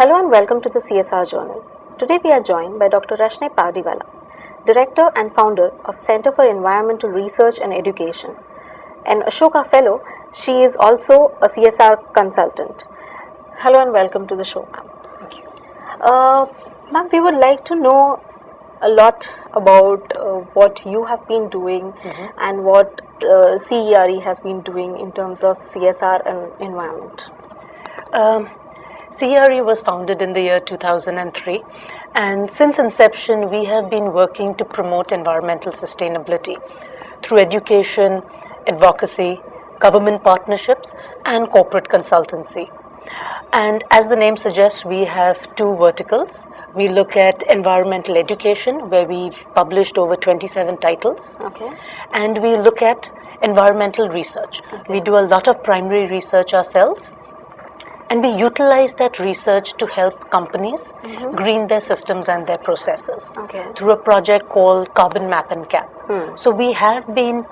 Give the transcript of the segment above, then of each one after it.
Hello and welcome to the CSR Journal. Today we are joined by Dr. Rashneh Pardiwala, Director and Founder of Center for Environmental Research and Education. An Ashoka Fellow, she is also a CSR consultant. Hello and welcome to the show. Thank you. Ma'am, we would like to know a lot about what you have been doing and what CERE has been doing in terms of CSR and environment. CERE was founded in the year 2003, and since inception we have been working to promote environmental sustainability through education, advocacy, government partnerships and corporate consultancy. And as the name suggests, we have two verticals. We look at environmental education, where we've published over 27 titles. Okay. And we look at environmental research. Okay. We do a lot of primary research ourselves, and we utilize that research to help companies green their systems and their processes through a project called Carbon Map and Cap. So we have been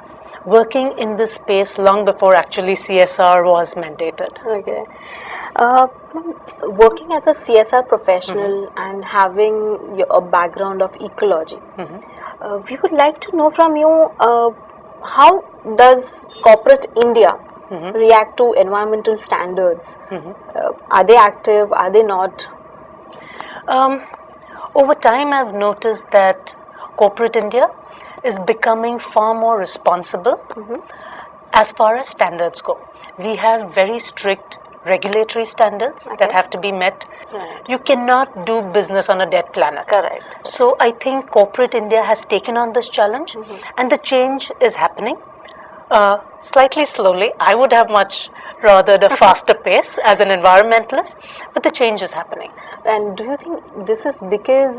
working in this space long before actually CSR was mandated. Okay. Working as a CSR professional and having a background of ecology, we would like to know from you, how does corporate India react to environmental standards? Are they active? Are they not? Over time, I've noticed that corporate India is becoming far more responsible as far as standards go. We have very strict regulatory standards that have to be met. Right. You cannot do business on a dead planet. Correct. So I think corporate India has taken on this challenge, and the change is happening. Slightly slowly. I would have much rather a faster pace as an environmentalist, but the change is happening. And do you think this is because,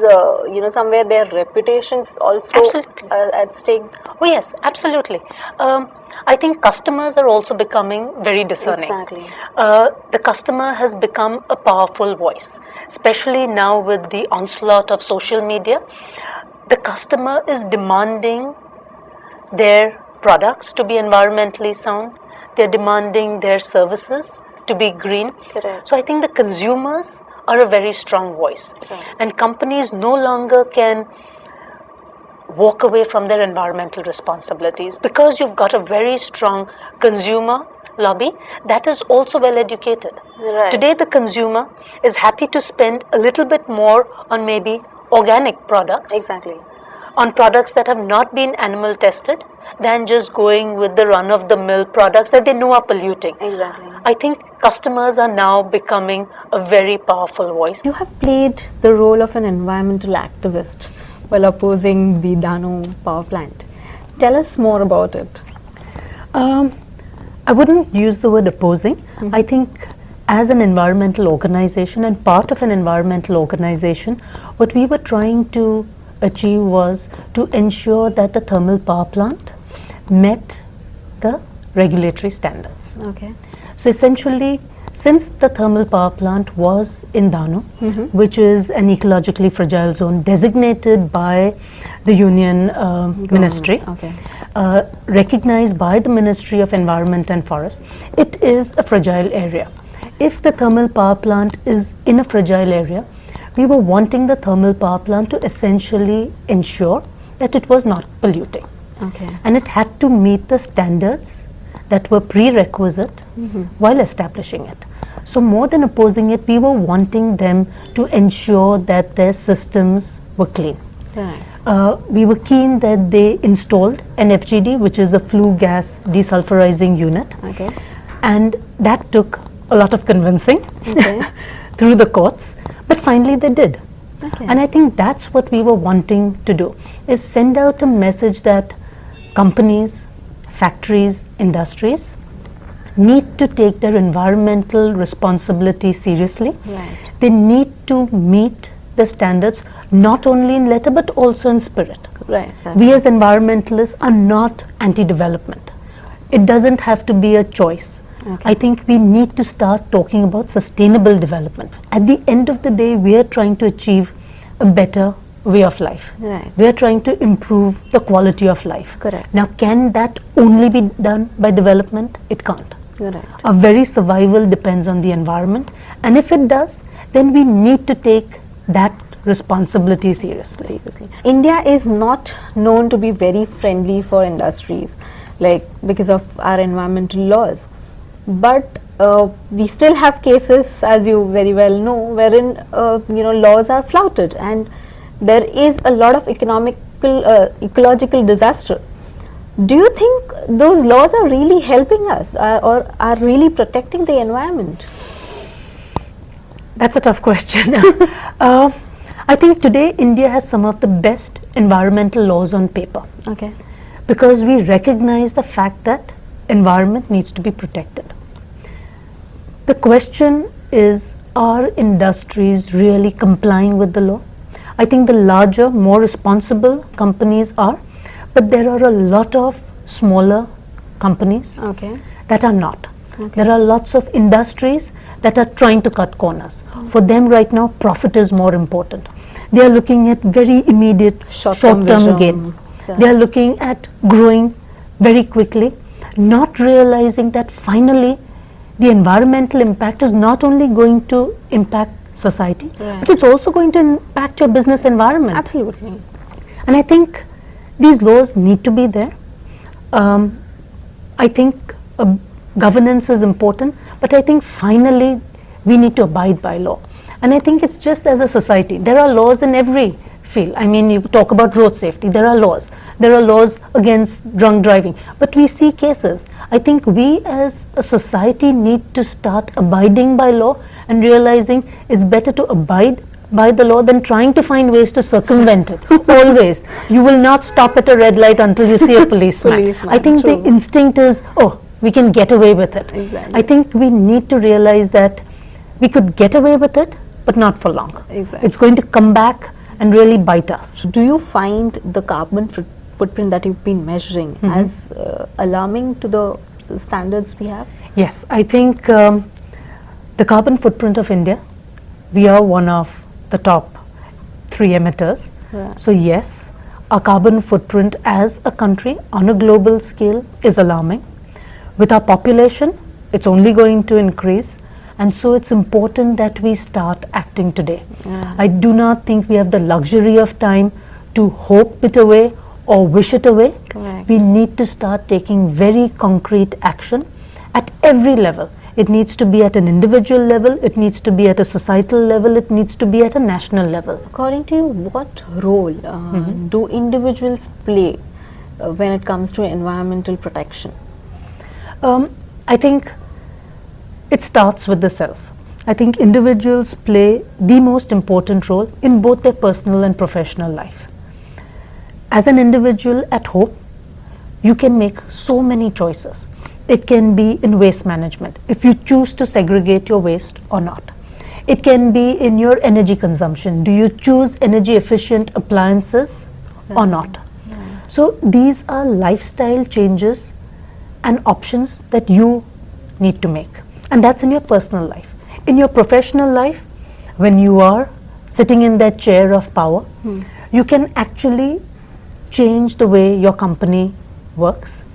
somewhere their reputations also at stake? Oh yes, absolutely. I think customers are also becoming very discerning. Exactly. The customer has become a powerful voice, especially now with the onslaught of social media. The customer is demanding their products to be environmentally sound. They're demanding their services to be green. Correct. So I think the consumers are a very strong voice. Right. And companies no longer can walk away from their environmental responsibilities, because you've got a very strong consumer lobby that is also well educated. Right. Today the consumer is happy to spend a little bit more on maybe organic products. Exactly. On products that have not been animal tested, than just going with the run-of-the-mill products that they know are polluting. Exactly. I think customers are now becoming a very powerful voice. You have played the role of an environmental activist while opposing the Dano power plant. Tell us more about it. I wouldn't use the word opposing. I think as an environmental organization and part of an environmental organization, what we were trying to achieve was to ensure that the thermal power plant met the regulatory standards. Okay. So essentially, since the thermal power plant was in Dano, which is an ecologically fragile zone designated by the Union Ministry, recognized by the Ministry of Environment and Forest, it is a fragile area. If the thermal power plant is in a fragile area, we were wanting the thermal power plant to essentially ensure that it was not polluting. Okay. And it had to meet the standards that were prerequisite while establishing it. So more than opposing it, we were wanting them to ensure that their systems were clean. Right. We were keen that they installed an FGD, which is a flue gas desulfurizing unit. Okay. And that took a lot of convincing through the courts, but finally they did. Okay. And I think that's what we were wanting to do, is send out a message that companies, factories, industries need to take their environmental responsibility seriously. Right. They need to meet the standards not only in letter but also in spirit. Right. We as environmentalists are not anti-development. It doesn't have to be a choice. I think we need to start talking about sustainable development. At the end of the day, we are trying to achieve a better way of life. Right. We are trying to improve the quality of life. Correct. Now, can that only be done by development? It can't. Right. Our very survival depends on the environment, And if it does, then we need to take that responsibility seriously. India is not known to be very friendly for industries, like because of our environmental laws. But we still have cases, as you very well know, wherein laws are flouted, and there is a lot of ecological disaster. Do you think those laws are really helping us or are really protecting the environment? That's a tough question. I think today India has some of the best environmental laws on paper. Okay. Because we recognize the fact that environment needs to be protected. The question is, are industries really complying with the law? I think the larger, more responsible companies are, but there are a lot of smaller companies that are not. There are lots of industries that are trying to cut corners. For them right now, profit is more important. They are looking at very immediate short-term gain. They are looking at growing very quickly, not realizing that finally the environmental impact is not only going to impact society, but it's also going to impact your business environment. Absolutely. And I think these laws need to be there. I think governance is important, but I think finally we need to abide by law. And I think it's just as a society, there are laws in every field. I mean, you talk about road safety, there are laws. There are laws against drunk driving, but we see cases. I think we as a society need to start abiding by law and realizing it's better to abide by the law than trying to find ways to circumvent it. Always. You will not stop at a red light until you see a policeman. I think the instinct is, oh, we can get away with it. Exactly. I think we need to realize that we could get away with it, but not for long. Exactly. It's going to come back and really bite us. Do you find the carbon footprint that you've been measuring as alarming to the standards we have? Yes, I think the carbon footprint of India, we are one of the top 3 emitters. Yeah. So yes, our carbon footprint as a country on a global scale is alarming. With our population, it's only going to increase. And so it's important that we start acting today. Yeah. I do not think we have the luxury of time to hope it away or wish it away. Correct. We need to start taking very concrete action at every level. It needs to be at an individual level, it needs to be at a societal level, it needs to be at a national level. According to you, what role do individuals play when it comes to environmental protection? I think it starts with the self. I think individuals play the most important role in both their personal and professional life. As an individual at home, you can make so many choices. It can be in waste management, if you choose to segregate your waste or not. It can be in your energy consumption. Do you choose energy efficient appliances or not? So these are lifestyle changes and options that you need to make. And that's in your personal life. In your professional life, when you are sitting in that chair of power, you can actually change the way your company works.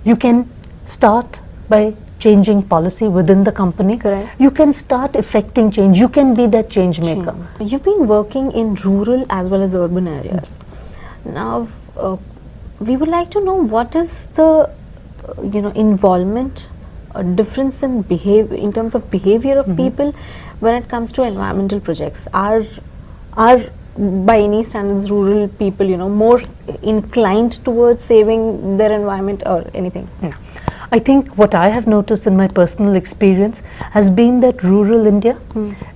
You can start by changing policy within the company. Correct. You can start effecting change. You can be that change maker. You've been working in rural as well as urban areas. Now, we would like to know what is the involvement or difference in behavior in terms of behavior of people when it comes to environmental projects. Are by any standards rural people more inclined towards saving their environment or anything? No. I think what I have noticed in my personal experience has been that rural India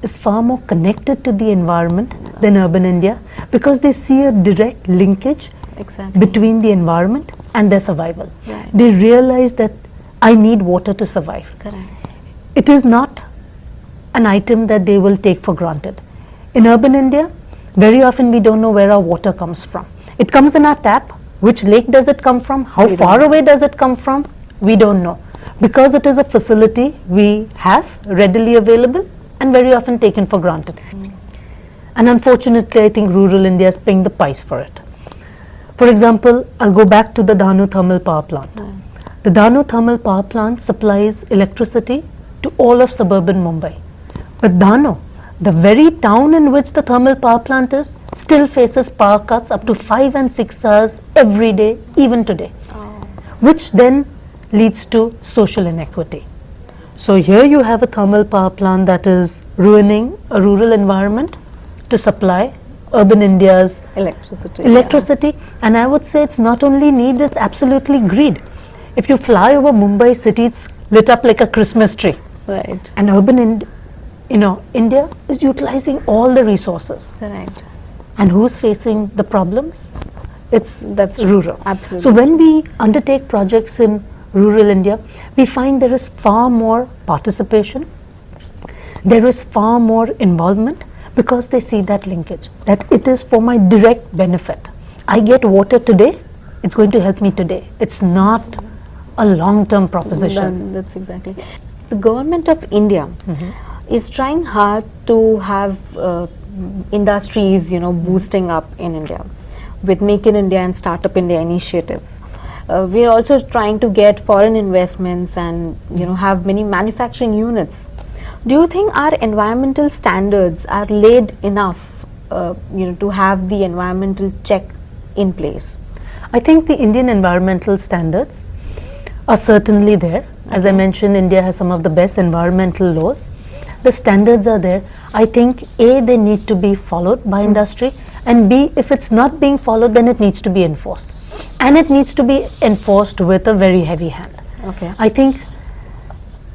is far more connected to the environment than urban India, because they see a direct linkage between the environment and their survival. Right. They realize that I need water to survive. Correct. It is not an item that they will take for granted. In urban India, very often we don't know where our water comes from. It comes in our tap. Which lake does it come from? How far away does it come from? We don't know. Because it is a facility we have readily available and very often taken for granted. And unfortunately, I think rural India is paying the price for it. For example, I'll go back to the Dahanu thermal power plant. The Dahanu thermal power plant supplies electricity to all of suburban Mumbai. But Dano, the very town in which the thermal power plant is, still faces power cuts up to 5 and 6 hours every day, even today, which then leads to social inequity. So here you have a thermal power plant that is ruining a rural environment to supply urban India's electricity. And I would say it's not only need, it's absolutely greed. If you fly over Mumbai city, it's lit up like a Christmas tree. Right. And urban India is utilizing all the resources. Correct. And who's facing the problems? That's rural. Absolutely. So when we undertake projects in rural India, we find there is far more participation, there is far more involvement, because they see that linkage, that it is for my direct benefit. I get water today, it's going to help me today. It's not a long-term proposition. That's exactly. The government of India is trying hard to have industries, boosting up in India with Make in India and Startup India initiatives. We are also trying to get foreign investments and have many manufacturing units. Do you think our environmental standards are laid enough to have the environmental check in place? I think the Indian environmental standards are certainly there. As I mentioned, India has some of the best environmental laws. The standards are there. I think A, they need to be followed by industry, and B, if it's not being followed, then it needs to be enforced. And it needs to be enforced with a very heavy hand. Okay. I think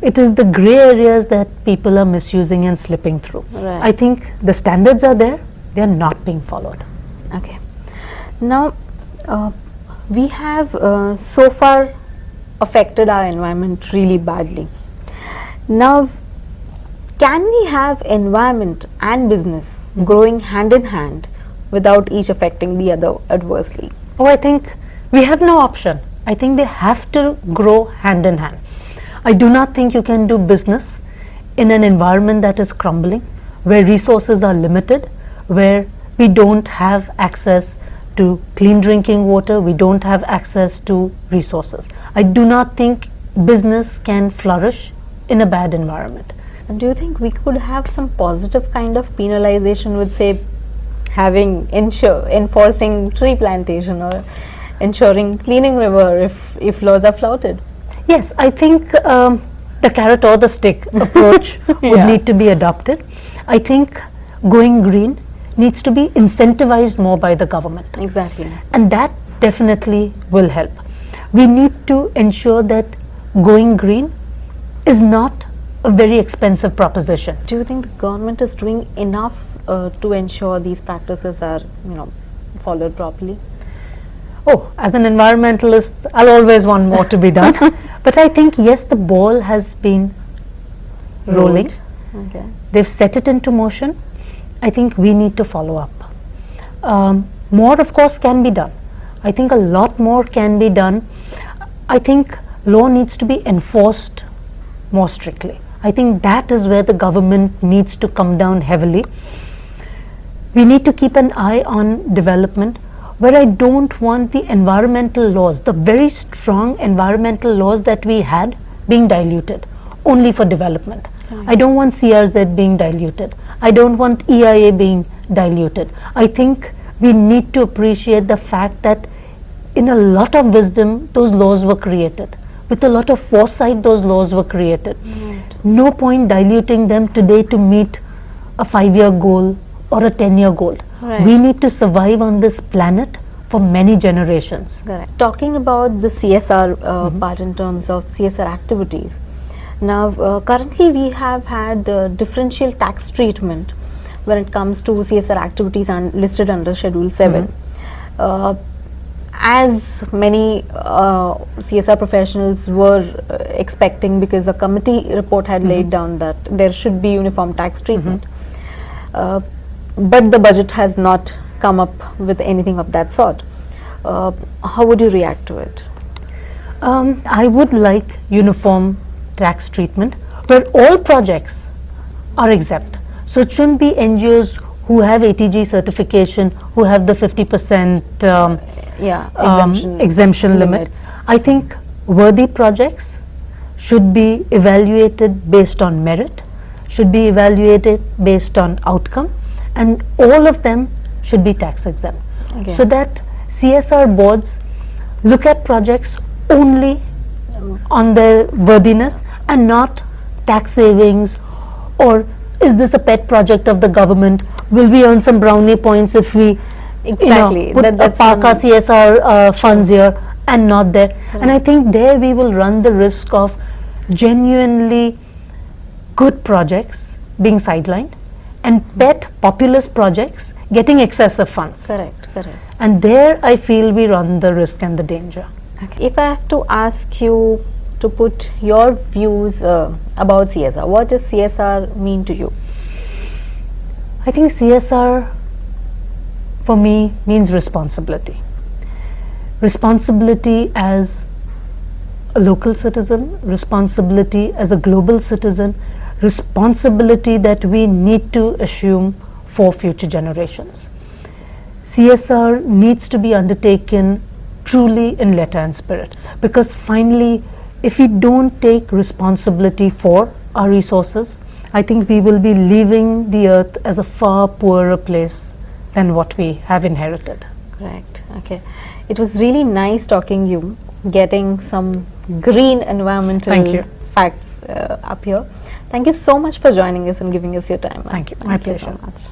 it is the grey areas that people are misusing and slipping through. Right. I think the standards are there, they are not being followed. Okay. Now, we have so far affected our environment really badly. Now, can we have environment and business growing hand in hand without each affecting the other adversely? Oh, I think we have no option. I think they have to grow hand in hand. I do not think you can do business in an environment that is crumbling, where resources are limited, where we don't have access to clean drinking water, we don't have access to resources. I do not think business can flourish in a bad environment. And do you think we could have some positive kind of penalization with, say, enforcing tree plantation or ensuring cleaning river if laws are flouted? Yes, I think the carrot or the stick approach would need to be adopted. I think going green needs to be incentivized more by the government. Exactly. And that definitely will help. We need to ensure that going green is not a very expensive proposition. Do you think the government is doing enough to ensure these practices are, followed properly? Oh, as an environmentalist, I'll always want more to be done. But I think, yes, the ball has been rolling. Okay. They've set it into motion. I think we need to follow up. More, of course, can be done. I think a lot more can be done. I think law needs to be enforced more strictly. I think that is where the government needs to come down heavily. We need to keep an eye on development, where I don't want the environmental laws, the very strong environmental laws that we had, being diluted only for development. I don't want CRZ being diluted. I don't want EIA being diluted. I think we need to appreciate the fact that in a lot of wisdom, those laws were created. With a lot of foresight, those laws were created. No point diluting them today to meet a 5-year goal or a 10-year goal. Right. We need to survive on this planet for many generations. Correct. Talking about the CSR part in terms of CSR activities, now currently we have had differential tax treatment when it comes to CSR activities listed under Schedule 7. As many CSR professionals were expecting, because a committee report had laid down that there should be uniform tax treatment. But the budget has not come up with anything of that sort. How would you react to it? I would like uniform tax treatment where all projects are exempt. So it shouldn't be NGOs who have ATG certification, who have the 50% exemption limit. I think worthy projects should be evaluated based on merit, should be evaluated based on outcome, and all of them should be tax exempt. Okay. So that CSR boards look at projects only on their worthiness and not tax savings, or is this a pet project of the government? Will we earn some brownie points if we Exactly. park our CSR funds here and not there? And I think there we will run the risk of genuinely good projects being sidelined and pet populist projects getting excessive funds. Correct, correct. And there I feel we run the risk and the danger. Okay. If I have to ask you to put your views about CSR, what does CSR mean to you? I think CSR for me means responsibility. Responsibility as a local citizen, responsibility as a global citizen, responsibility that we need to assume for future generations. CSR needs to be undertaken truly in letter and spirit, because finally, if we don't take responsibility for our resources, I think we will be leaving the earth as a far poorer place than what we have inherited. Correct. Okay. It was really nice talking you, getting some green environmental facts up here. Thank you so much for joining us and giving us your time. Thank you. My pleasure. So much.